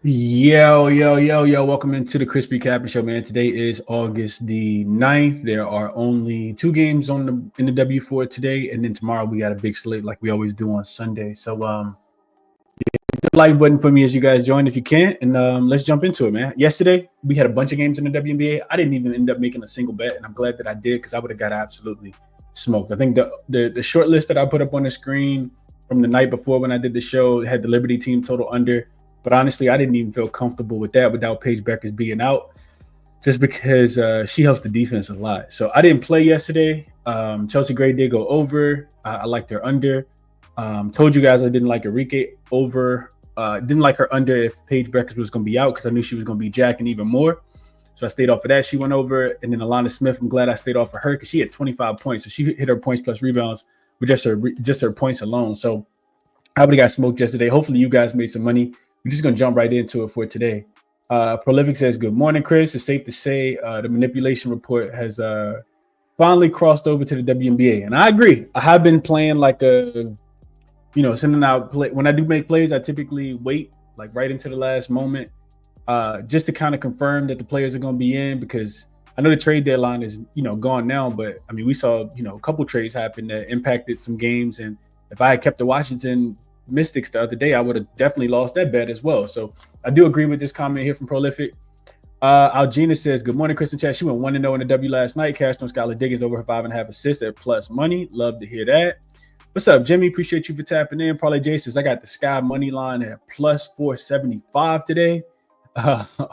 Yo. Welcome into the ChrisBeCappinn Show, man. Today is August the 9th. There are only 2 games in the W4 today, and then tomorrow we got a big slate like we always do on Sunday. So hit the like button for me as you guys join if you can, and let's jump into it, man. Yesterday we had a bunch of games in the WNBA. I didn't even end up making a single bet, and I'm glad that I did because I would have got absolutely smoked. I think the short list that I put up on the screen from the night before when I did the show had the Liberty team total under. But honestly, I didn't even feel comfortable with that without Paige Beckers being out, just because she helps the defense a lot. So I didn't play yesterday. Chelsea Gray did go over. I liked her under. Told you guys I didn't like Enrique over. Didn't like her under if Paige Beckers was going to be out because I knew she was going to be jacking even more. So I stayed off of that. She went over. And then Alana Smith, I'm glad I stayed off of her because she had 25 points. So she hit her points plus rebounds with just her points alone. So I would have got smoked yesterday. Hopefully you guys made some money. We're just going to jump right into it for today. Prolific says, good morning, Chris. It's safe to say the manipulation report has finally crossed over to the WNBA. And I agree. I have been playing like sending out play. When I do make plays, I typically wait like right into the last moment just to kind of confirm that the players are going to be in, because I know the trade deadline is, gone now. But I mean, we saw, a couple trades happen that impacted some games. And if I had kept the Washington Mystics the other day, I would have definitely lost that bet as well. So I do agree with this comment here from Prolific. Algina says, good morning, Chris and Chat. She went 1-0 in the W last night. Cashed on Skylar Diggins over her 5.5 assists at plus money. Love to hear that. What's up, Jimmy? Appreciate you for tapping in. Parlay J says, I got the Sky money line at plus 475 today.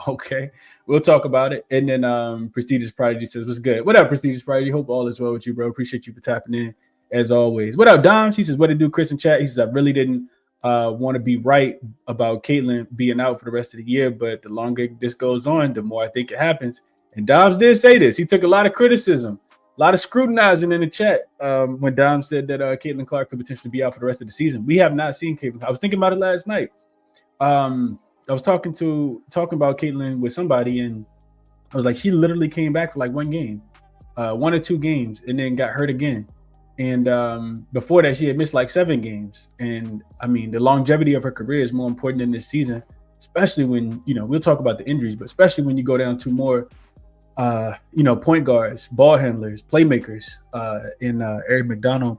Okay, we'll talk about it. And then Prestigious Prodigy says, what's good? What up, Prestigious Prodigy? Hope all is well with you, bro. Appreciate you for tapping in as always. What up, Dom? She says, what to do, Chris and Chat? He says, I really didn't want to be right about Caitlin being out for the rest of the year, but the longer this goes on, the more I think it happens. And Doms did say this. He took a lot of criticism, a lot of scrutinizing in the chat when Dom said that Caitlin Clark could potentially be out for the rest of the season. We have not seen Caitlin. I was thinking about it last night. I was talking about Caitlin with somebody, and I was like, she literally came back for like 1 game, 1 or 2 games, and then got hurt again. And before that, she had missed like 7 games. And I mean, the longevity of her career is more important than this season, especially when, we'll talk about the injuries, but especially when you go down to more, point guards, ball handlers, playmakers in Eric McDonald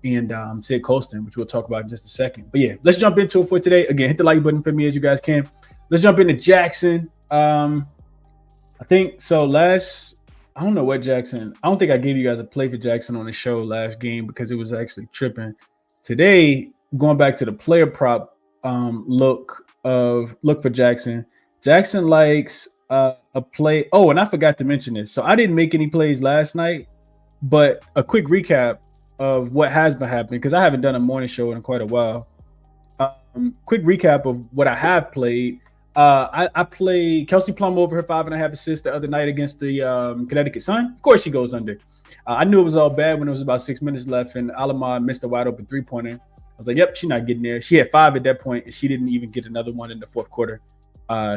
and Sid Colston, which we'll talk about in just a second. But yeah, let's jump into it for today. Again, hit the like button for me as you guys can. Let's jump into Jackson. I think so. I don't know what Jackson. I don't think I gave you guys a play for Jackson on the show last game because it was actually tripping. Today, going back to the player prop look for Jackson. Jackson likes a play. Oh, and I forgot to mention this. So I didn't make any plays last night, but a quick recap of what has been happening because I haven't done a morning show in quite a while. Quick recap of what I have played. I played Kelsey Plum over her 5.5 assists the other night against the Connecticut Sun. Of course, she goes under. I knew it was all bad when it was about 6 minutes left and Alama missed a wide open 3-pointer. I was like, yep, she's not getting there. She had 5 at that point, and she didn't even get another one in the fourth quarter.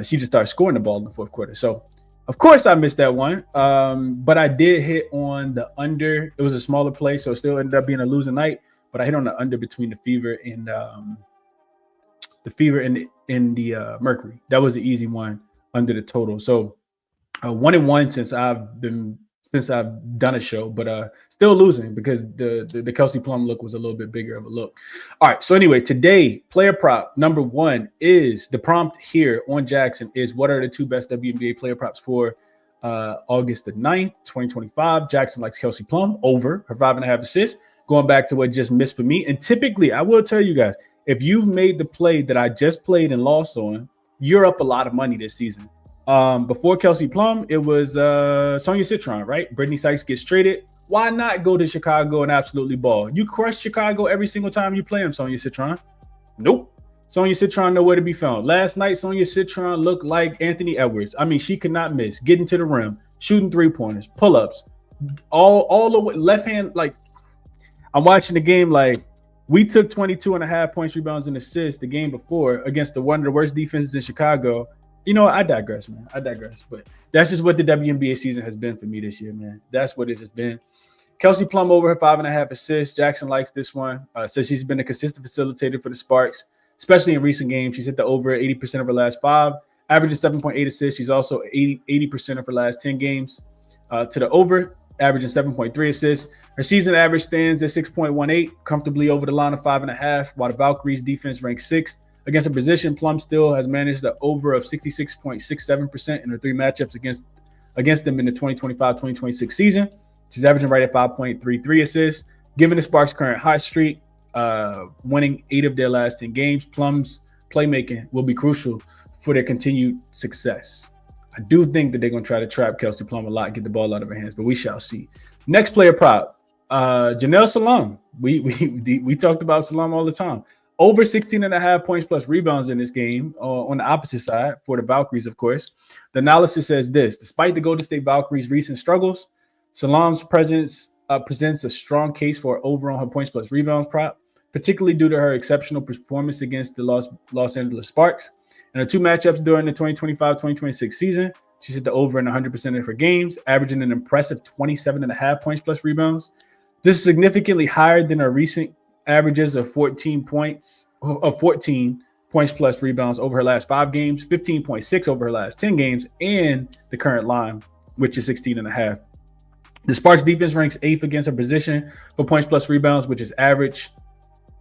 She just started scoring the ball in the fourth quarter. So, of course, I missed that one. But I did hit on the under. It was a smaller play, so it still ended up being a losing night. But I hit on the under between the Fever and the Mercury. That was an easy one under the total. So 1-1 since I've done a show, but still losing because the Kelsey Plum look was a little bit bigger of a look. All right. So anyway, today player prop number 1 is the prompt here on Jackson is what are the 2 best WNBA player props for August the 9th, 2025. Jackson likes Kelsey Plum over her 5.5 assists, going back to what just missed for me. And typically I will tell you guys, if you've made the play that I just played and lost on, you're up a lot of money this season. Before Kelsey Plum, it was Sonia Citron, right? Brittany Sykes gets traded. Why not go to Chicago and absolutely ball? You crush Chicago every single time you play them, Sonia Citron. Nope. Sonia Citron nowhere to be found. Last night, Sonia Citron looked like Anthony Edwards. I mean, she could not miss. Getting to the rim, shooting 3-pointers, pull-ups, all the way, left hand. Like, I'm watching the game like, we took 22.5 points, rebounds, and assists the game before against one of the worst defenses in Chicago. You know, I digress, man. But that's just what the WNBA season has been for me this year, man. That's what it has been. Kelsey Plum over her 5.5 assists. Jackson likes this one. Says she's been a consistent facilitator for the Sparks. especially in recent games. She's hit the over 80% of her last 5, averaging 7.8 assists. She's also 80% of her last 10 games to the over, averaging 7.3 assists. Her season average stands at 6.18, comfortably over the line of 5.5, while the Valkyries defense ranks 6th. Against a position, Plum still has managed the over of 66.67% in her 3 matchups against them in the 2025-2026 season. She's averaging right at 5.33 assists. Given the Sparks' current hot streak, winning 8 of their last 10 games, Plum's playmaking will be crucial for their continued success. I do think that they're going to try to trap Kelsey Plum a lot, get the ball out of her hands, but we shall see. Next player prop, Janelle Salam. We talked about Salam all the time. Over 16.5 points plus rebounds in this game on the opposite side for the Valkyries, of course. The analysis says this: despite the Golden State Valkyries' recent struggles, Salam's presence presents a strong case for over on her points plus rebounds prop, particularly due to her exceptional performance against the Los Angeles Sparks. In her 2 matchups during the 2025-2026 season, she's hit the over in 100% of her games, averaging an impressive 27.5 points plus rebounds. This is significantly higher than her recent averages of 14 points plus rebounds over her last 5 games, 15.6 over her last 10 games, and the current line, which is 16.5. The Sparks defense ranks 8th against her position for points plus rebounds, which is the average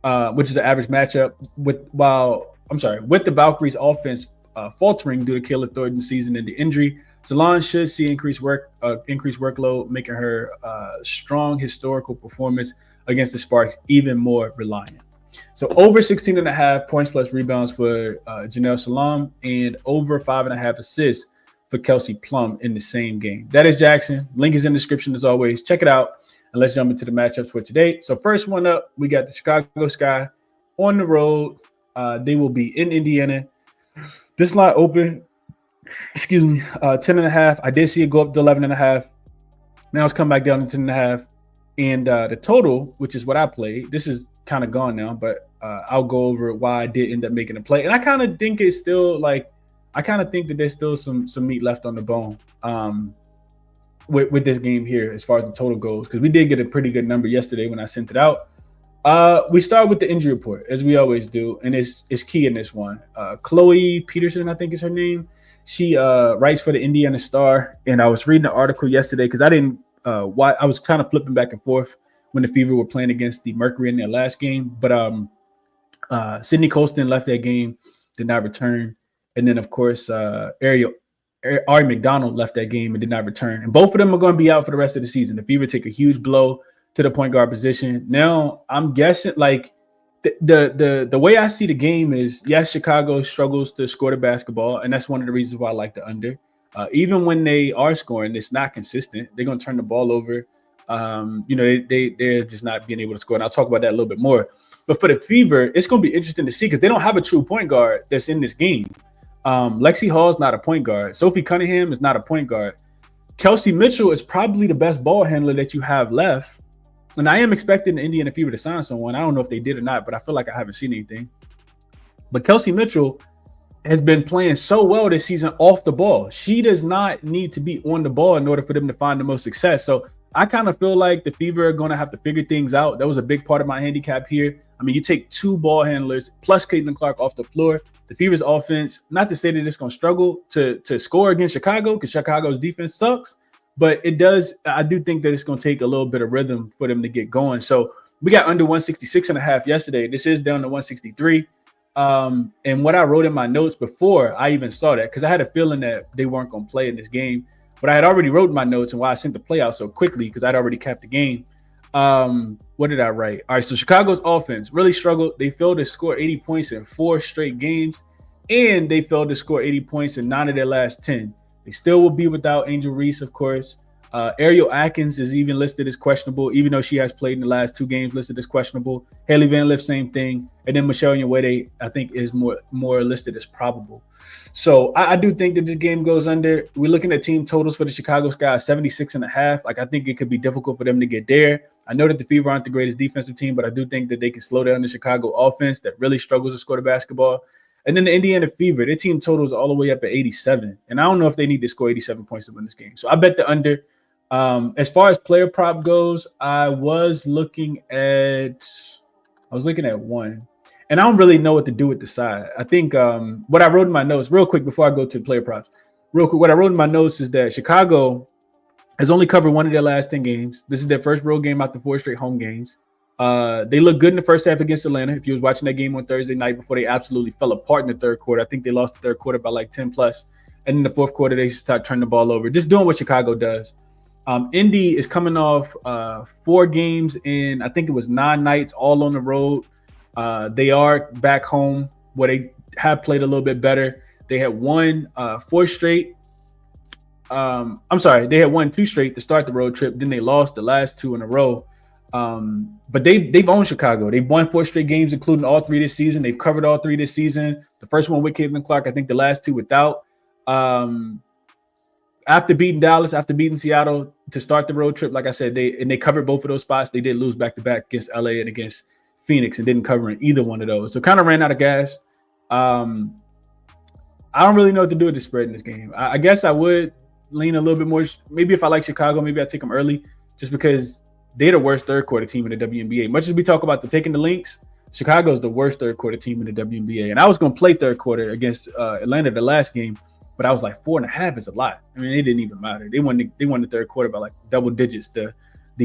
matchup with the Valkyries offense faltering due to Kayla Thornton's season-ending injury. Salon should see increased workload, making her strong historical performance against the Sparks even more reliant. So over 16.5 points plus rebounds for Janelle Salam and over 5.5 assists for Kelsey Plum in the same game. That is Jackson. Link is in the description as always. Check it out. And let's jump into the matchups for today. So first one up, we got the Chicago Sky on the road. They will be in Indiana. This line open, 10.5. I did see it go up to 11.5. Now it's come back down to 10.5. And the total, which is what I played, this is kind of gone now, but I'll go over why I did end up making a play. And I kind of think it's still I kind of think that there's still some meat left on the bone with this game here as far as the total goes, because we did get a pretty good number yesterday when I sent it out. We start with the injury report, as we always do, and it's key in this one. Chloe Peterson, I think is her name. She writes for the Indiana Star, and I was reading the article yesterday because I didn't I was kind of flipping back and forth when the Fever were playing against the Mercury in their last game. But Sydney Colston left that game, did not return. And then, of course, Ari McDonald left that game and did not return. And both of them are going to be out for the rest of the season. The Fever take a huge blow to the point guard position. Now, I'm guessing, the way I see the game is, yes, Chicago struggles to score the basketball, and that's one of the reasons why I like the under. Even when they are scoring, it's not consistent. They're going to turn the ball over. They're just not being able to score. And I'll talk about that a little bit more. But for the Fever, it's going to be interesting to see because they don't have a true point guard that's in this game. Lexi Hall is not a point guard. Sophie Cunningham is not a point guard. Kelsey Mitchell is probably the best ball handler that you have left. And I am expecting the Indiana Fever to sign someone. I don't know if they did or not, but I feel like I haven't seen anything. But Kelsey Mitchell has been playing so well this season off the ball. She does not need to be on the ball in order for them to find the most success. So I kind of feel like the Fever are going to have to figure things out. That was a big part of my handicap here. I mean, you take 2 ball handlers plus Caitlin Clark off the floor. The Fever's offense, not to say that it's going to struggle to score against Chicago because Chicago's defense sucks, but I do think that it's going to take a little bit of rhythm for them to get going. So we got under 166.5 yesterday. This is down to 163. And what I wrote in my notes before I even saw that, because I had a feeling that they weren't going to play in this game, but I had already wrote my notes and why I sent the play out so quickly because I'd already capped the game. What did I write? All right, so Chicago's offense really struggled. They failed to score 80 points in 4 straight games, and they failed to score 80 points in 9 of their last 10. They still will be without Angel Reese, of course. Ariel Atkins is even listed as questionable, even though she has played in the last 2 games, listed as questionable. Haley Van Lith, same thing. And then Michelle Nwede, I think, is more listed as probable. So I do think that this game goes under. We're looking at team totals for the Chicago Sky, 76.5. I think it could be difficult for them to get there. I know that the Fever aren't the greatest defensive team, but I do think that they can slow down the Chicago offense that really struggles to score the basketball. And then the Indiana Fever, their team totals all the way up at 87. And I don't know if they need to score 87 points to win this game. So I bet the under. As far as player prop goes, I was looking at one. And I don't really know what to do with the side. I think what I wrote in my notes, real quick before I go to player props, real quick, what I wrote in my notes is that Chicago has only covered one of their last 10 games. This is their first road game after 4 straight home games. They looked good in the first half against Atlanta. If you was watching that game on Thursday night before they absolutely fell apart in the third quarter, I think they lost the third quarter by like 10 plus. And in the fourth quarter, they start turning the ball over, just doing what Chicago does. Indy is coming off 4 games in, I think it was 9 nights, all on the road. They are back home where they have played a little bit better. They had won 4 straight. They had won 2 straight to start the road trip. Then they lost the last 2 in a row. But they've owned Chicago. They've won 4 straight games, including all 3 this season. They've covered all 3 this season. The first one with Caitlin Clark, I think the last 2 without. After beating Dallas, after beating Seattle to start the road trip, like I said, they covered both of those spots. They did lose back-to-back against LA and against Phoenix and didn't cover in either one of those. So kind of ran out of gas. I don't really know what to do with the spread in this game. I guess I would lean a little bit more. Maybe if I like Chicago, maybe I'd take them early just because they're the worst third quarter team in the WNBA. Much as we talk about taking the links, Chicago's the worst third quarter team in the WNBA. And I was going to play third quarter against Atlanta the last game, but I was like 4.5 is a lot. I mean, it didn't even matter. They won the third quarter by like double digits. The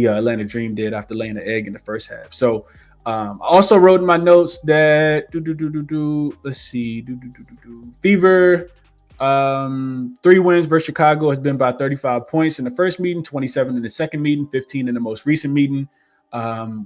Atlanta Dream did after laying the egg in the first half. So I also wrote in my notes that Fever 3 wins versus Chicago has been by 35 points in the first meeting, 27 in the second meeting, 15 in the most recent meeting,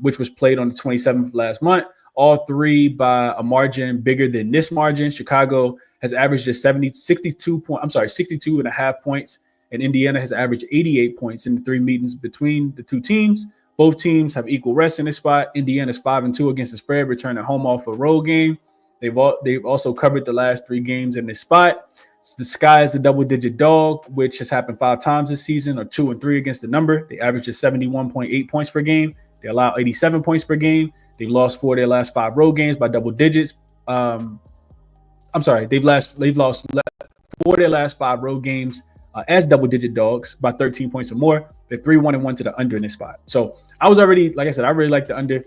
which was played on the 27th of last month. All 3 by a margin bigger than this margin. Chicago has averaged 62 and a half points, and Indiana has averaged 88 points in the 3 meetings between the 2 teams. Both teams have equal rests in this spot. Indiana's 5-2 against the spread, returning home off a road game. They've also covered the last 3 games in this spot. The Sky is a double-digit dog, which has happened 5 times this season, or 2-3 against the number. They average 71.8 points per game. They allow 87 points per game. They've lost 4 of their last 5 road games by double digits. They've lost 4 of their last 5 road games as double-digit dogs by 13 points or more. They're 3-1-1 to the under in this spot. So I was already, like I said, I really like the under. And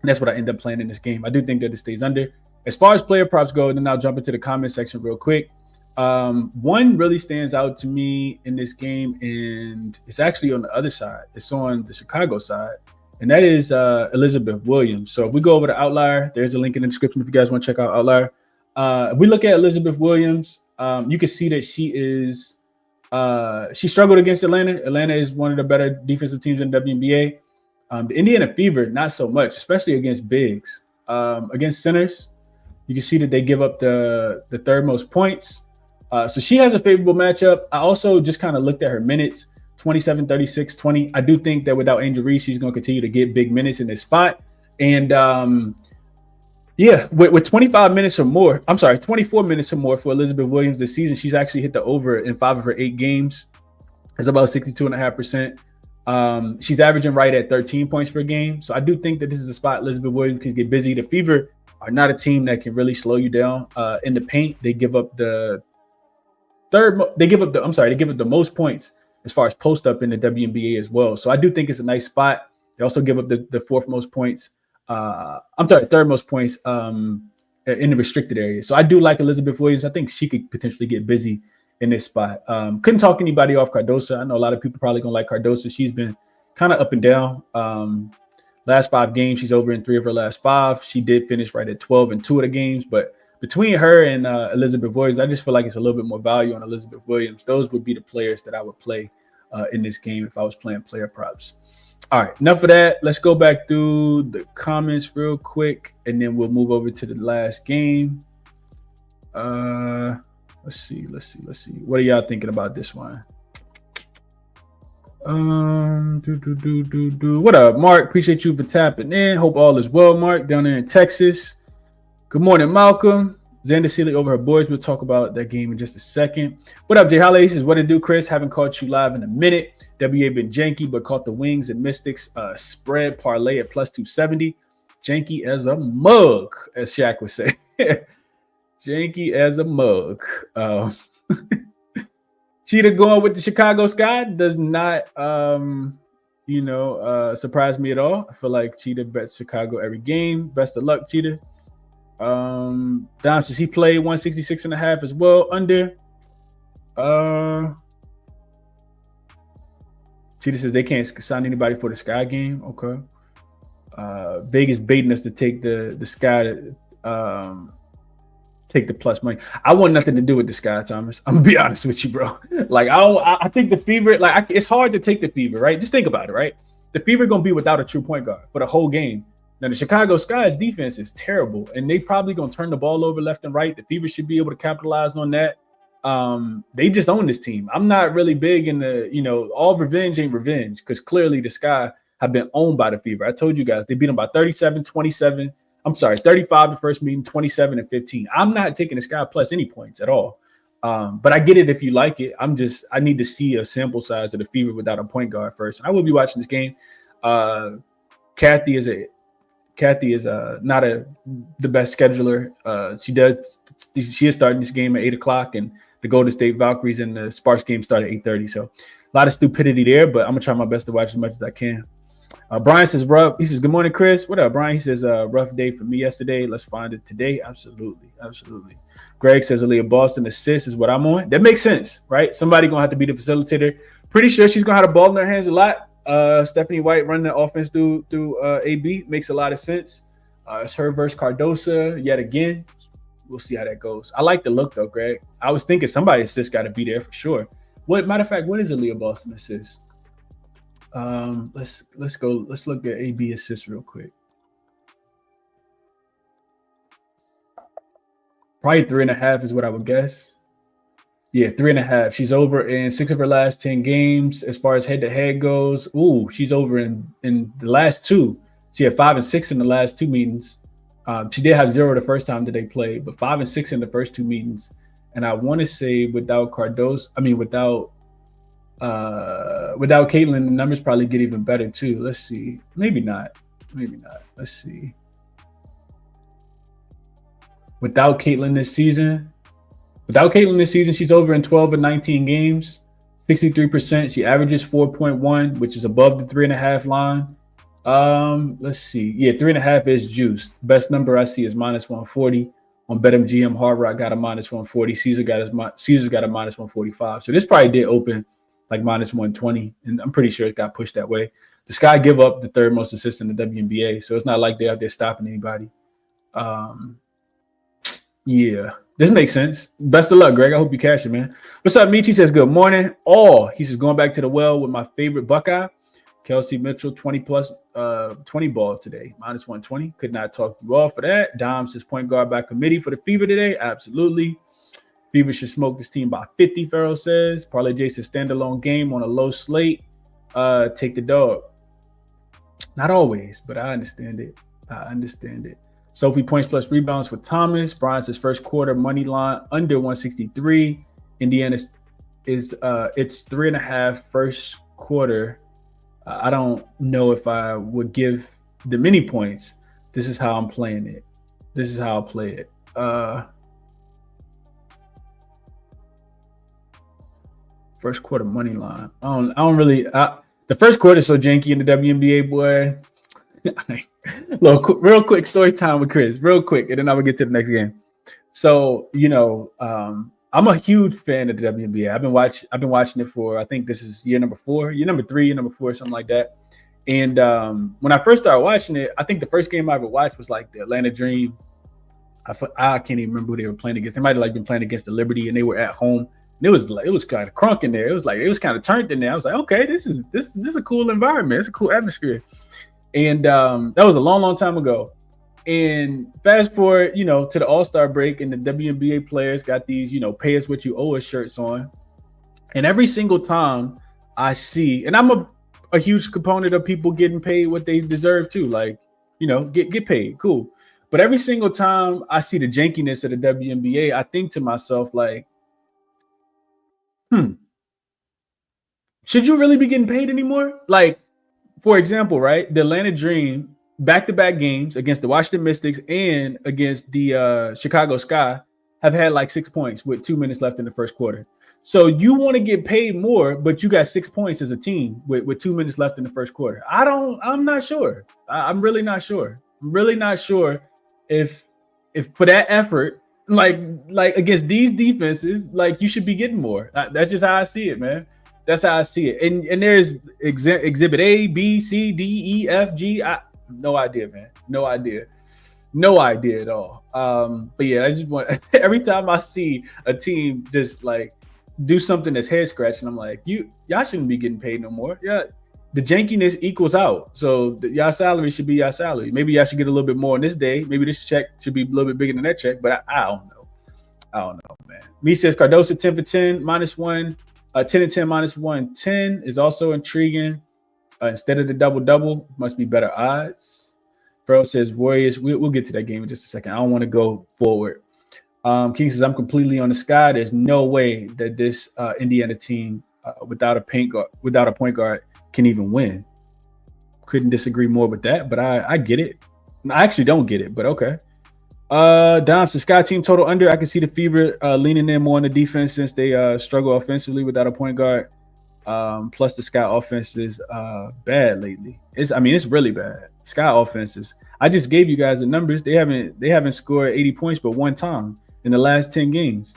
that's what I end up playing in this game. I do think that it stays under. As far as player props go, then I'll jump into the comment section real quick. One really stands out to me in this game, and it's actually on the other side. It's on the Chicago side, and that is Elizabeth Williams. So if we go over to Outlier, there's a link in the description if you guys want to check out Outlier. If we look at Elizabeth Williams, you can see that she struggled against Atlanta. Atlanta is one of the better defensive teams in the WNBA. The Indiana Fever, not so much, especially against bigs. Against centers, you can see that they give up the 3rd most points. So she has a favorable matchup. I also just kind of looked at her minutes, 27, 36, 20. I do think that without Angel Reese, she's going to continue to get big minutes in this spot. And with 24 minutes or more for Elizabeth Williams this season, she's actually hit the over in 5 of her 8 games. It's about 62.5%. She's averaging right at 13 points per game. So I do think that this is a spot Elizabeth Williams can get busy. The Fever are not a team that can really slow you down in the paint. They give up the most points as far as post up in the WNBA as well. So I do think it's a nice spot. They also give up the 4th most points. 3rd most points in the restricted area. So I do like Elizabeth Williams. I think she could potentially get busy in this spot. Couldn't talk anybody off Cardoso. I know a lot of people probably gonna like Cardoso. She's been kind of up and down. Last 5 games, she's over in 3 of her last 5. She did finish right at 12 in 2 of the games, but between her and Elizabeth Williams, I just feel like it's a little bit more value on Elizabeth Williams. Those would be the players that I would play in this game if I was playing player props. All right, enough of that. Let's go back through the comments real quick, and then we'll move over to the last game. Let's see. What are y'all thinking about this one? What up, Mark? Appreciate you for tapping in. Hope all is well, Mark, down there in Texas. Good morning, Malcolm. Xander Seeley over her boys. We'll talk about that game in just a second. What up, Jay Holiday? He says, what to do, Chris? Haven't caught you live in a minute. WA been janky, but caught the Wings and Mystics spread parlay at plus 270. Janky as a mug, as Shaq would say. Janky as a mug. Cheetah going with the Chicago Sky does not, surprise me at all. I feel like Cheetah bets Chicago every game. Best of luck, Cheetah. Dom says he played 166.5 as well. Under. Cheetah says they can't sign anybody for the Sky game. Okay. Vegas baiting us to take the Sky take the plus money. I want nothing to do with the Sky, Thomas. I'm gonna be honest with you, bro. Like I think the Fever, it's hard to take the Fever, right? Just think about it, right? The Fever gonna be without a true point guard for the whole game. Now the Chicago Sky's defense is terrible, and they probably gonna turn the ball over left and right. The Fever should be able to capitalize on that. They just own this team. I'm not really big in the, all revenge ain't revenge, because clearly the Sky have been owned by the Fever. I told you guys they beat them by 37, 27. I'm sorry, 35 the first meeting, 27 and 15. I'm not taking the Sky plus any points at all. But I get it if you like it. I need to see a sample size of the Fever without a point guard first. I will be watching this game. Kathy is not the best scheduler. She is starting this game at 8:00, and the Golden State Valkyries and the Sparks game start at 8:30. So a lot of stupidity there, but I'm gonna try my best to watch as much as I can. Brian says rough. He says, good morning, Chris. What up, Brian? He says rough day for me yesterday. Let's find it today. Absolutely. Greg says Aaliyah Boston assist is what I'm on. That makes sense, right? Somebody gonna have to be the facilitator. Pretty sure she's gonna have the ball in her hands a lot. Stephanie White running the offense through AB makes a lot of sense. It's her versus Cardosa yet again. We'll see how that goes. I like the look though, Greg. I was thinking somebody assist got to be there for sure. Matter of fact, what is Aaliyah Boston assist? Let's look at AB assist real quick. Probably 3.5 is what I would guess. Yeah, 3.5. She's over in 6 of her last 10 games. As far as head-to-head goes, she's over in the last 2. She had 5 and 6 in the last 2 meetings. She did have 0 the first time that they played, but 5 and 6 in the first 2 meetings. And I want to say without Caitlin, the numbers probably get even better too. Let's see. Maybe not. Let's see. Without Caitlin this season, she's over in 12 and 19 games, 63%. She averages 4.1, which is above the 3.5 line. Let's see. Yeah, 3.5 is juiced. Best number I see is -140. On BetMGM, Hard Rock got a -140. Caesar got a -145. So this probably did open like -120, and I'm pretty sure it got pushed that way. The Sky give up the 3rd most assists in the WNBA, so it's not like they're out there stopping anybody. Yeah, this makes sense. Best of luck, Greg. I hope you cash it, man. What's up, Michi? Says good morning. He says going back to the well with my favorite Buckeye, Kelsey Mitchell, 20 balls today, -120. Could not talk you off for that. Dom says point guard by committee for the Fever today. Absolutely. Fever should smoke this team by 50, Farrell says. Parlay Jason standalone game on a low slate. Take the dog. Not always, but I understand it. Sophie points plus rebounds for Thomas. Brian says first quarter money line under 163. Indiana is it's 3.5 first quarter. I don't know if I would give them any points. This is how I'm playing it. This is how I'll play it. First quarter money line. I don't really. The first quarter is so janky in the WNBA, boy. Real quick story time with Chris, real quick, and then I will get to the next game. So I'm a huge fan of the WNBA. I've been watching it for, I think this is year number 4, year number 3, year number 4, something like that. And when I first started watching it, I think the first game I ever watched was like the Atlanta Dream. I can't even remember who they were playing against. They might have been playing against the Liberty, and they were at home. And it was kind of crunk in there. It was kind of turned in there. I was like, okay, this is a cool environment. It's a cool atmosphere. And that was a long, long time ago. And fast forward, to the All-Star break, and the WNBA players got these, pay us what you owe us shirts on. And every single time I see, and I'm a huge component of people getting paid what they deserve too, like, get paid, cool. But every single time I see the jankiness of the WNBA, I think to myself, like, should you really be getting paid anymore? Like, for example, right, the Atlanta Dream back-to-back games against the Washington Mystics and against the Chicago Sky have had like 6 points with 2 minutes left in the first quarter. So you want to get paid more, but you got 6 points as a team with 2 minutes left in the first quarter. I'm not sure. I'm really not sure. I'm really not sure if if for that effort, like against these defenses, like you should be getting more. That's just how I see it, man. That's how I see it. And there's exhibit A, B, C, D, E, F, G. No idea, man. No idea at all. But yeah, I just want every time I see a team just like do something that's head scratching, I'm like, y'all shouldn't be getting paid no more. Yeah, the jankiness equals out. So y'all salary should be y'all salary. Maybe y'all should get a little bit more on this day. Maybe this check should be a little bit bigger than that check. But I don't know. I don't know, man. Me says Cardoso 10 for 10 -1. 10 and 10 -110 is also intriguing. Instead of the double, must be better odds. Fro says Warriors. We'll get to that game in just a second. I don't want to go forward. King says I'm completely on the sky. There's no way that this Indiana team without a point guard can even win. Couldn't disagree more with that, but I get it. I actually don't get it, but okay. Dom says Sky team total under. I can see the Fever leaning in more on the defense since they struggle offensively without a point guard. Plus the Sky offense is bad lately. It's really bad. Sky offenses. I just gave you guys the numbers. They haven't scored 80 points but one time in the last 10 games.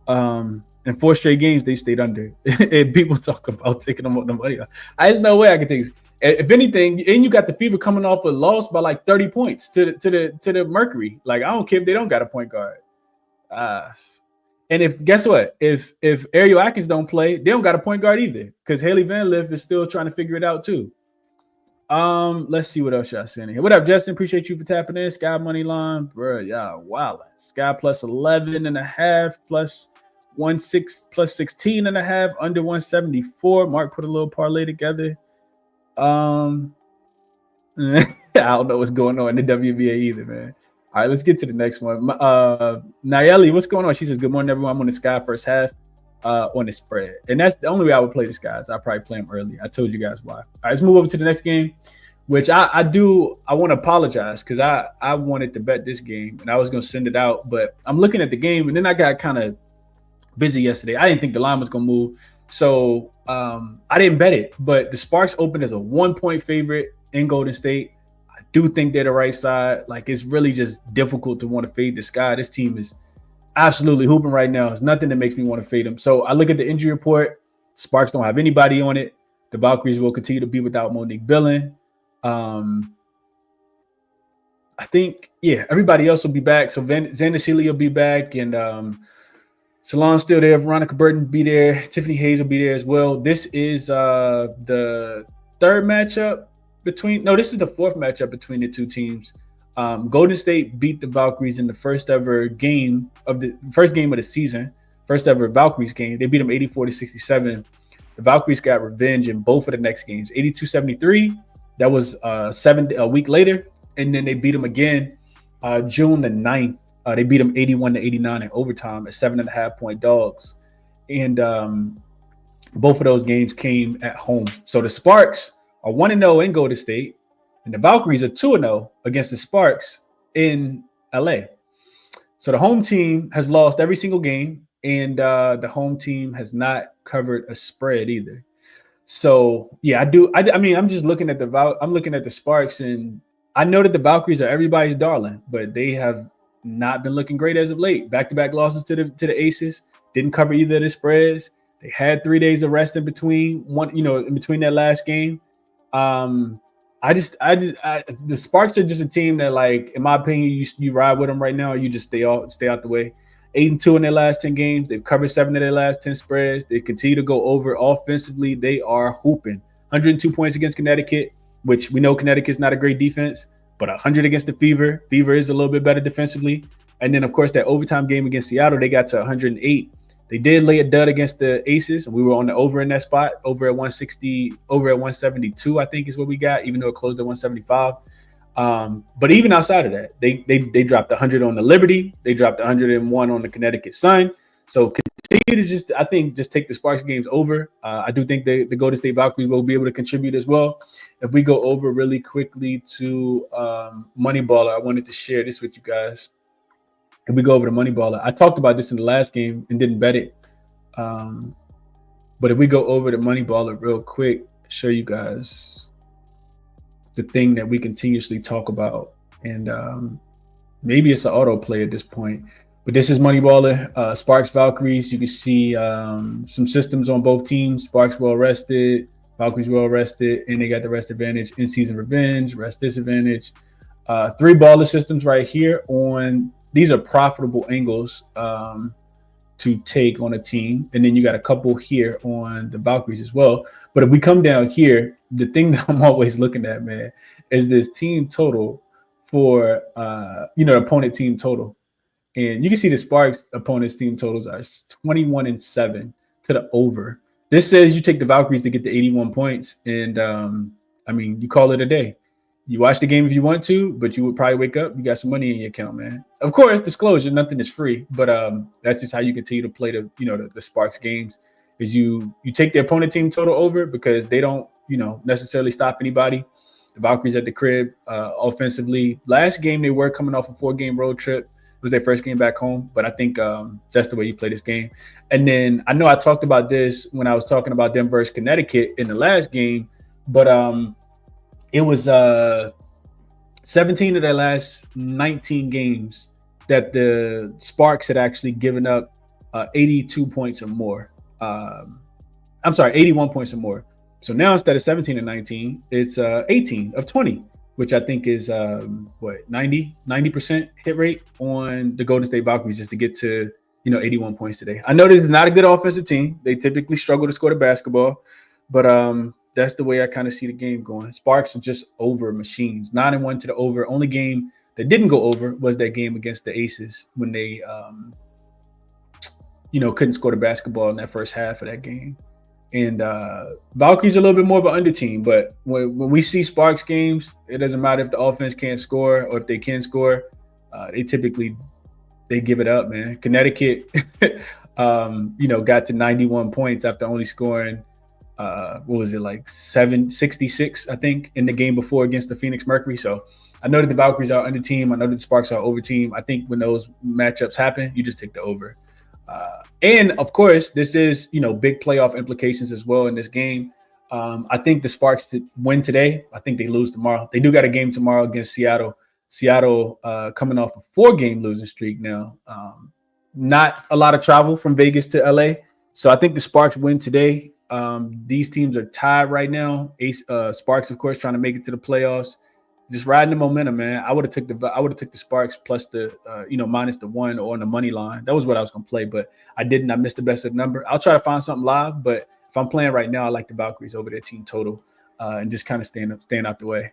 In 4 straight games they stayed under. And people talk about taking them the money off. There's no way I can take this. If anything, and you got the Fever coming off a loss by like 30 points to the Mercury. Like I don't care if they don't got a point guard. And guess what? If Ariel Atkins don't play, they don't got a point guard either because Haley Van Lith is still trying to figure it out too. Let's see what else y'all saying here. What up, Justin? Appreciate you for tapping in. Sky money line, bro. Y'all wildin'. Sky plus 11.5 plus 16 plus 16.5 under 174. Mark put a little parlay together. I don't know what's going on in the WNBA either, man. All right, let's get to the next one. Nayeli, what's going on? She says, good morning, everyone. I'm on the Sky first half on the spread. And that's the only way I would play the Skies. I'd probably play them early. I told you guys why. All right, let's move over to the next game, which I want to apologize because I wanted to bet this game and I was going to send it out. But I'm looking at the game and then I got kind of busy yesterday. I didn't think the line was going to move. So I didn't bet it. But the Sparks opened as a 1-point favorite in Golden State. Do think they're the right side. Like it's really just difficult to want to fade the Sky. This team is absolutely hooping right now. There's nothing that makes me want to fade them. So I look at the injury report. Sparks don't have anybody on it. The Valkyries will continue to be without Monique Billen. I think, everybody else will be back. So Xander Sealy will be back, and Salon's still there. Veronica Burton will be there. Tiffany Hayes will be there as well. This is the third matchup. This is the fourth matchup between the two teams. Golden State beat the Valkyries in the first ever game of the season, first ever Valkyries game. They beat them 84-67. The Valkyries got revenge in both of the next games, 82-73. That was a week later, and then they beat them again June the 9th. They beat them 81-89 in overtime at 7.5-point dogs, and both of those games came at home. So the Sparks are 1-0 in Golden State, and the Valkyries are 2-0 against the Sparks in LA. So the home team has lost every single game, and the home team has not covered a spread either. So yeah, I'm just looking at I'm looking at the Sparks, and I know that the Valkyries are everybody's darling, but they have not been looking great as of late. Back-to-back losses to the Aces, didn't cover either of the spreads. They had 3 days of rest in between that last game. The Sparks are just a team that, like, in my opinion, you ride with them right now, or you just stay out the way. 8-2 in their last 10 games. They've covered 7 of their last 10 spreads. They continue to go over offensively. They are hooping. 102 points against Connecticut, which we know Connecticut's not a great defense, but 100 against the Fever. Fever is a little bit better defensively. And then, of course, that overtime game against Seattle, they got to 108. They did lay a dud against the Aces. We were on the over in that spot, over at 160, over at 172, I think is what we got, even though it closed at 175. But even outside of that, they dropped 100 on the Liberty. They dropped 101 on the Connecticut Sun. So continue to just take the Sparks games over. I do think the Golden State Valkyries will be able to contribute as well. If we go over really quickly to Moneyballer, I wanted to share this with you guys. If we go over to Moneyballer, I talked about this in the last game and didn't bet it. But if we go over to Moneyballer real quick, show you guys the thing that we continuously talk about. And maybe it's an autoplay at this point. But this is Moneyballer, Sparks Valkyries. You can see some systems on both teams. Sparks well rested, Valkyries well rested, and they got the rest advantage, in season revenge, rest disadvantage. Three baller systems right here on these are profitable angles to take on a team, and then you got a couple here on the Valkyries as well. But if we come down here, the thing that I'm always looking at, man, is this team total for opponent team total. And you can see the Sparks opponent's team totals are 21-7 to the over. This says you take the Valkyries to get to 81 points. And you call it a day. You watch the game if you want to, but you would probably wake up, you got some money in your account, man. Of course, disclosure, nothing is free, but that's just how you continue to play the Sparks games. Is you take the opponent team total over because they don't, necessarily stop anybody. The Valkyries at the crib offensively. Last game they were coming off a 4-game road trip. It was their first game back home, but I think that's the way you play this game. And then I know I talked about this when I was talking about them versus Connecticut in the last game, but it was 17 of their last 19 games that the Sparks had actually given up 82 points or more. 81 points or more. So now instead of 17 and 19, it's 18 of 20, which I think is 90% hit rate on the Golden State Valkyries just to get to 81 points today. I know this is not a good offensive team. They typically struggle to score the basketball, but that's the way I kind of see the game going. Sparks are just over machines. 9-1 to the over. Only game that didn't go over was that game against the Aces when they couldn't score the basketball in that first half of that game. And Valkyries a little bit more of an under team, but when we see Sparks games, it doesn't matter if the offense can't score or if they can score. They typically give it up, man. Connecticut, got to 91 points after only scoring 766, I think, in the game before against the Phoenix Mercury. So I know that the Valkyries are under team. I know that the Sparks are over team. I think when those matchups happen, you just take the over. And of course, this is, big playoff implications as well in this game. I think the Sparks win today. I think they lose tomorrow. They do got a game tomorrow against Seattle. Seattle coming off a 4-game losing streak now. Not a lot of travel from Vegas to LA. So I think the Sparks win today. These teams are tied right now. Sparks, of course, trying to make it to the playoffs. Just riding the momentum, man. I would have took the Sparks plus the minus the 1 or on the money line. That was what I was gonna play, but I didn't. I missed the best of the number. I'll try to find something live, but if I'm playing right now, I like the Valkyries over their team total and just kind of staying out the way.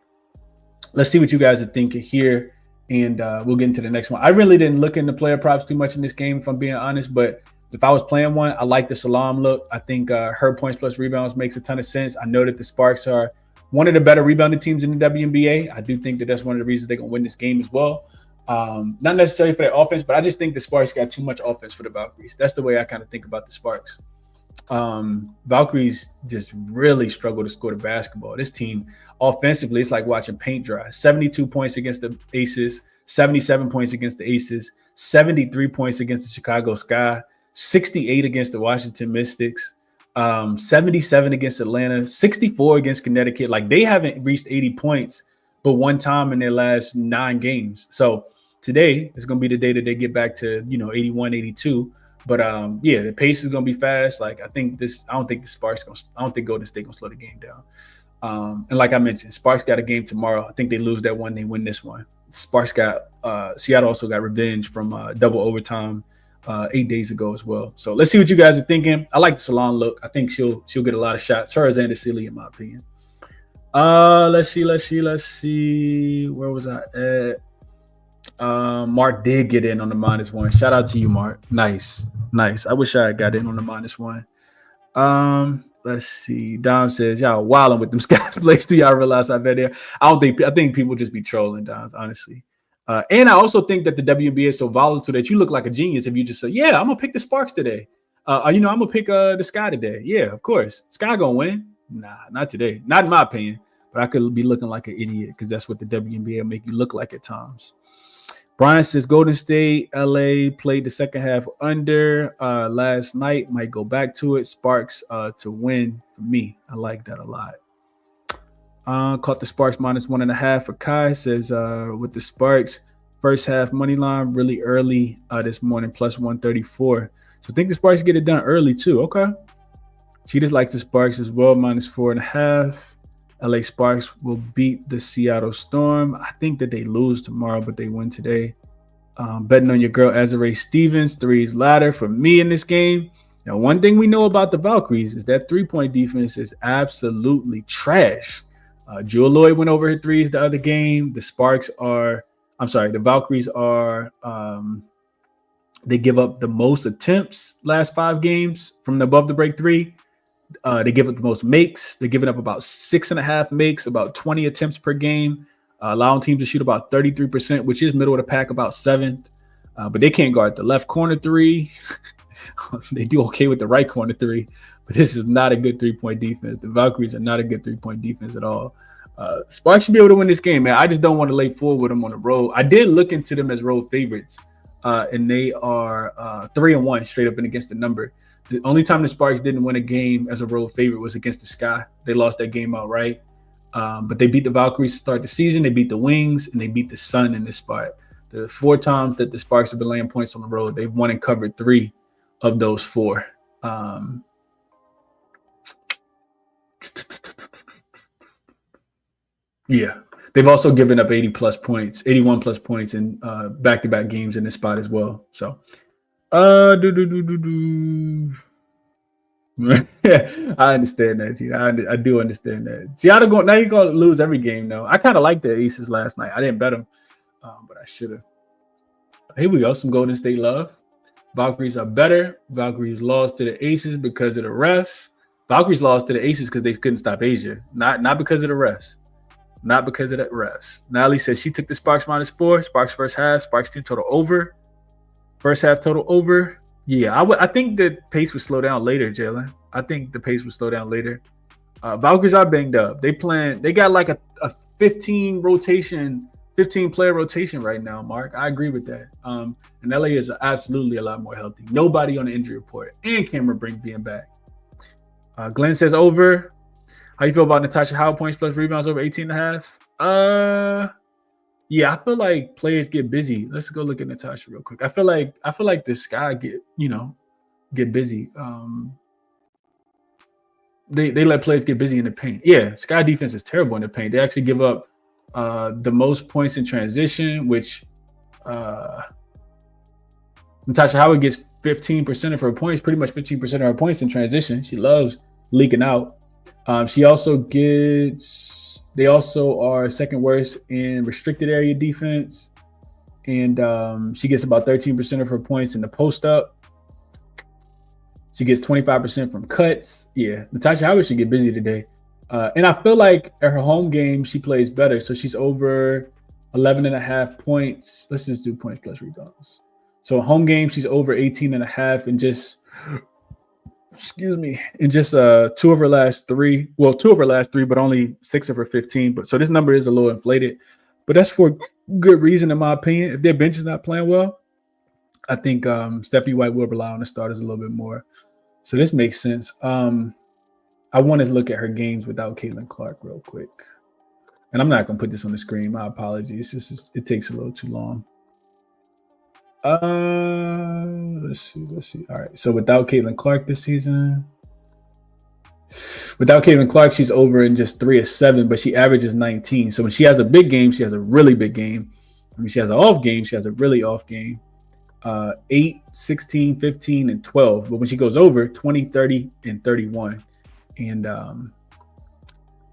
Let's see what you guys are thinking here, and we'll get into the next one. I really didn't look into player props too much in this game, if I'm being honest, but if I was playing one, I like the Salam look. I think her points plus rebounds makes a ton of sense. I know that the Sparks are one of the better rebounding teams in the WNBA. I do think that that's one of the reasons they're going to win this game as well. Not necessarily for their offense, but I just think the Sparks got too much offense for the Valkyries. That's the way I kind of think about the Sparks. Valkyries just really struggle to score the basketball. This team, offensively, it's like watching paint dry. 72 points against the Aces, 77 points against the Aces, 73 points against the Chicago Sky, 68 against the Washington Mystics. 77 against Atlanta, 64 against Connecticut. Like, they haven't reached 80 points but one time in their last 9 games. So today is going to be the day that they get back to 81, 82. But the pace is going to be fast. Like, I don't think Golden State going to slow the game down. And like I mentioned, Sparks got a game tomorrow. I think they lose that one, they win this one. Seattle also got revenge from double overtime 8 days ago as well. So let's see what you guys are thinking. I like the Salon look. I think she'll get a lot of shots. Her as Xander Sealy, in my opinion. Let's see. Where was I at? Mark did get in on the -1. Shout out to you, Mark. Nice. I wish I had got in on the -1. Let's see. Dom says, y'all wilding with them Scots plays. Do y'all realize I've been there? I think people just be trolling, Dom, honestly. And I also think that the WNBA is so volatile that you look like a genius if you just say, yeah, I'm going to pick the Sparks today. I'm going to pick the Sky today. Yeah, of course. Sky going to win? Nah, not today. Not in my opinion. But I could be looking like an idiot because that's what the WNBA will make you look like at times. Brian says Golden State, LA played the second half under last night. Might go back to it. Sparks to win for me. I like that a lot. Caught the Sparks -1.5 for Kai. Says with the Sparks first half money line really early this morning, plus 134. So I think the Sparks get it done early too. Okay. She just likes the Sparks as well, minus 4.5. LA Sparks will beat the Seattle Storm. I think that they lose tomorrow, but they win today. Betting on your girl Azarae Stevens, threes ladder for me in this game. Now, one thing we know about the Valkyries is that three-point defense is absolutely trash. Jewel Lloyd went over her threes the other game. The Valkyries are, they give up the most attempts last 5 games from above the break three. They give up the most makes. They're giving up about 6.5 makes, about 20 attempts per game, allowing teams to shoot about 33%, which is middle of the pack, about 7th. But they can't guard the left corner three. They do okay with the right corner three, but this is not a good three-point defense. The Valkyries are not a good three-point defense at all. Sparks should be able to win this game, man. I just don't want to lay forward with them on the road. I did look into them as road favorites, and they are 3-1 straight up and against the number. The only time the Sparks didn't win a game as a road favorite was against the Sky. They lost that game outright. But they beat the Valkyries to start the season. They beat the Wings, and they beat the Sun in this spot. The 4 times that the Sparks have been laying points on the road, they've won and covered 3 of those 4. Yeah. They've also given up 81 plus points in back-to-back games in this spot as well. So, I understand that, Gina. I do understand that. Seattle now you're going to lose every game, though. I kind of liked the Aces last night. I didn't bet them, but I should have. Here we go. Some Golden State love. Valkyries are better. Valkyries lost to the Aces because of the refs. Valkyries lost to the Aces because they couldn't stop Asia. Not because of the refs. Not because of that refs. Natalie says she took the Sparks minus 4. Sparks first half. Sparks team total over. First half total over. Yeah, I think the pace would slow down later, Jalen. I think the pace would slow down later. Valkyries are banged up. They got like a 15 player rotation right now, Mark. I agree with that. And LA is absolutely a lot more healthy. Nobody on the injury report. And Cameron Brink being back. Glenn says over. How you feel about Natasha Howell points plus rebounds over 18.5? Yeah, I feel like players get busy. Let's go look at Natasha real quick. I feel like the Sky get busy. They let players get busy in the paint. Yeah, Sky defense is terrible in the paint. They actually give up the most points in transition, which Natasha Howard gets 15% of her points, pretty much 15% of her points in transition. She loves leaking out. They also are second worst in restricted area defense. And she gets about 13% of her points in the post up. She gets 25% from cuts. Yeah, Natasha Howard should get busy today. And I feel like at her home game, she plays better. So she's over 11.5 points. Let's just do points plus rebounds. So home game, she's over 18.5 and just, two of her last three, but only 6 of her 15. But so this number is a little inflated, but that's for good reason, in my opinion. If their bench is not playing well, I think Stephanie White will rely on the starters a little bit more. So this makes sense. I want to look at her games without Caitlin Clark real quick. And I'm not going to put this on the screen. My apologies. It takes a little too long. Let's see. All right. So without Caitlin Clark this season, she's over in just 3 of 7, but she averages 19. So when she has a big game, she has a really big game. When she has an off game, she has a really off game. 8, 16, 15, and 12. But when she goes over, 20, 30, and 31. And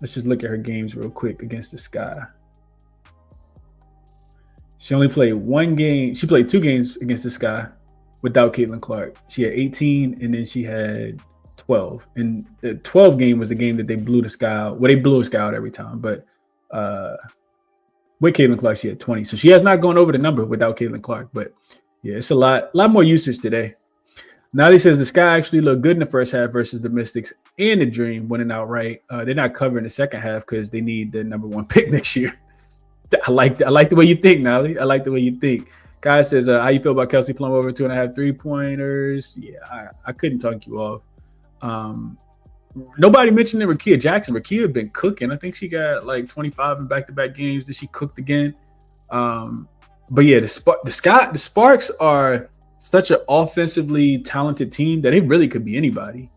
let's just look at her games real quick against the Sky. She only played 1 game. She played 2 games against the Sky without Caitlin Clark. She had 18, and then she had 12. And the 12 game was the game that they blew the Sky out. Well, they blew the Sky out every time. But with Caitlin Clark, she had 20. So she has not gone over the number without Caitlin Clark. But yeah, it's a lot more usage today. Nolly says the Sky actually looked good in the first half versus the Mystics and the Dream winning outright. They're not covering the second half because they need the number 1 pick next year. I like the way you think, Nolly. I like the way you think. Guy says, how you feel about Kelsey Plum over 2.5 3-pointers? Yeah, I couldn't talk you off. Nobody mentioned Rakia Jackson. Rakia had been cooking. I think she got like 25 in back-to-back games. Then she cooked again. But yeah, the Sparks are such an offensively talented team that it really could be anybody.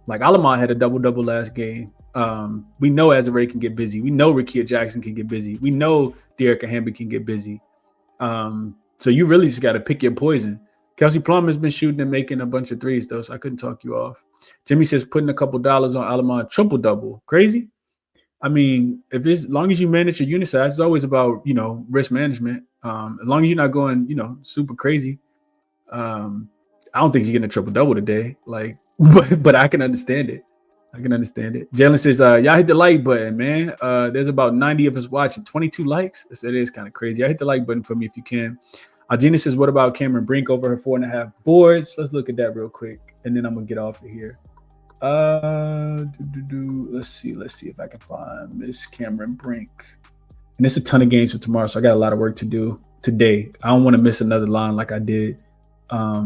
Like Alamon had a double-double last game. We know Azare can get busy. We know Rakia Jackson can get busy. We know Dearica Hamby can get busy. So you really just got to pick your poison. Kelsey Plum has been shooting and making a bunch of threes, though, so I couldn't talk you off. Jimmy says putting a couple dollars on Alamon triple-double. Crazy? I mean, as long as you manage your unit size, it's always about, risk management. As long as you're not going, super crazy. I don't think she's getting a triple-double today. But I can understand it. Jalen says, y'all hit the like button, man. There's about 90 of us watching. 22 likes. That is kind of crazy. Y'all hit the like button for me if you can. Gina says, what about Cameron Brink over her 4.5 boards? Let's look at that real quick, and then I'm going to get off of here. Let's see if I can find Miss Cameron Brink. And it's a ton of games for tomorrow, so I got a lot of work to do today. I don't want to miss another line like I did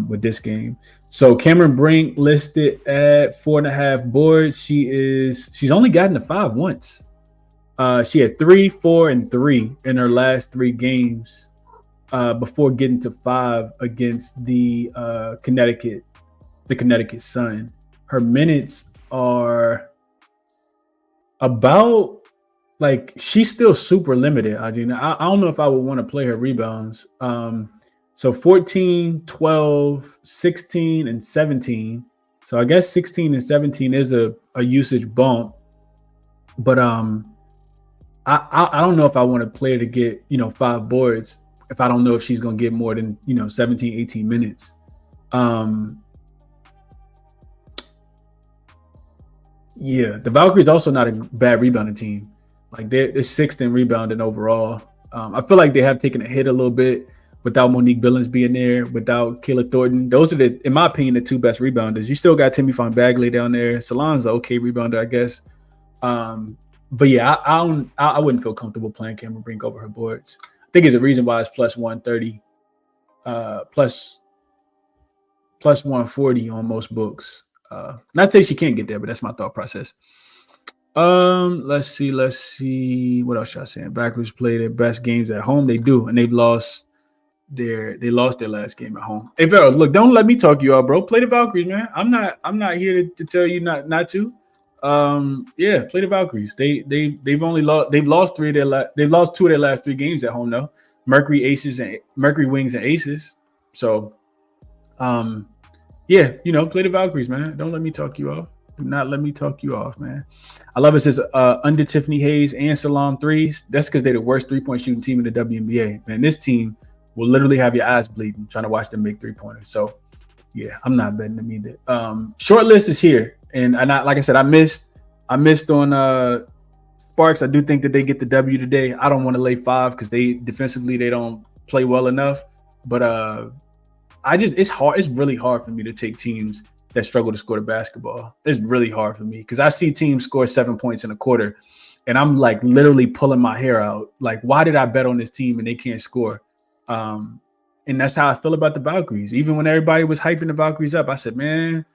with this game. So Cameron Brink listed at 4.5 boards. She's only gotten to 5 once. She had 3, 4, and 3 in her last 3 games before getting to 5 against the Connecticut Sun. Her minutes are about she's still super limited. I don't know if I would want to play her rebounds. So 14, 12, 16, and 17. So I guess 16 and 17 is a usage bump. But I don't know if I want to play her to get 5 boards if I don't know if she's going to get more than 17, 18 minutes. Yeah, the Valkyries also not a bad rebounding team. They're 6th in rebounding overall. I feel like they have taken a hit a little bit without Monique Billings being there, without Kayla Thornton. Those are in my opinion, the 2 best rebounders. You still got Timmy Von Bagley down there. Salon's an okay rebounder, I guess. But yeah, I wouldn't feel comfortable playing Cameron Brink over her boards. I think there's a reason why it's plus 130, plus 140 on most books. Not to say she can't get there, but that's my thought process. Let's see. What else should I say? Valkyries play their best games at home. They do, and they lost their last game at home. Hey, Vero, look, don't let me talk you out, bro. Play the Valkyries, man. I'm not here to tell you not to. Yeah, play the Valkyries. They've lost 2 of their last 3 games at home though. Mercury Wings and Aces. So, yeah, play the Valkyries, man. Don't let me talk you off. Do not let me talk you off, man. I love it. Says under Tiffany Hayes and Salon threes. That's because they're the worst 3-point shooting team in the WNBA. Man, this team will literally have your eyes bleeding trying to watch them make 3-pointers. So, yeah, I'm not betting them either. Short list is here, and like I said, I missed on Sparks. I do think that they get the W today. I don't want to lay 5 because they don't play well enough. But it's hard. It's really hard for me to take teams that struggle to score the basketball. It's really hard for me because I see teams score 7 points in a quarter, and I'm literally pulling my hair out. Why did I bet on this team and they can't score? And that's how I feel about the Valkyries. Even when everybody was hyping the Valkyries up, I said, man,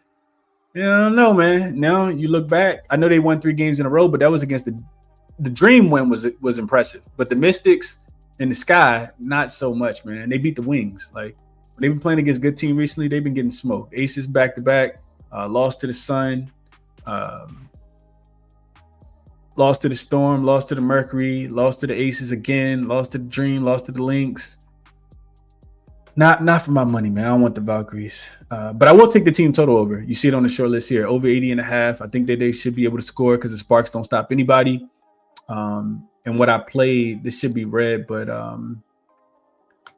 I don't know, man. Now you look back, I know they won 3 games in a row, but that was against the Dream win was impressive. But the Mystics and the Sky, not so much, man. They beat the Wings. They've been playing against good team recently. They've been getting smoked. Aces back-to-back, lost to the Sun, lost to the Storm, lost to the Mercury, lost to the Aces again, lost to the Dream, lost to the Lynx. Not for my money, man. I don't want the Valkyries. But I will take the team total over. You see it on the short list here, over 80.5. I think that they should be able to score because the Sparks don't stop anybody. And what I played, this should be red, but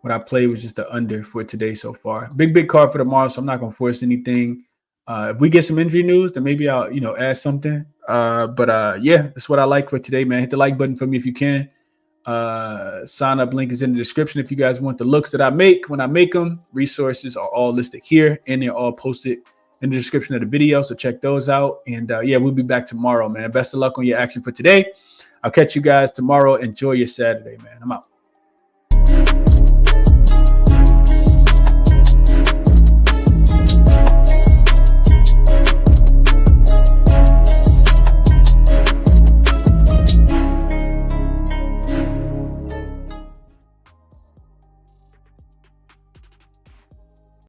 what I played was just the under for today so far. Big card for tomorrow, so I'm not going to force anything. If we get some injury news, then maybe I'll, add something. But yeah, that's what I like for today, man. Hit the like button for me if you can. Sign up link is in the description if you guys want the looks that I make when I make them. Resources are all listed here, and they're all posted in the description of the video, so check those out. And yeah, we'll be back tomorrow, man. Best of luck on your action for today. I'll catch you guys tomorrow. Enjoy your Saturday, man. I'm out.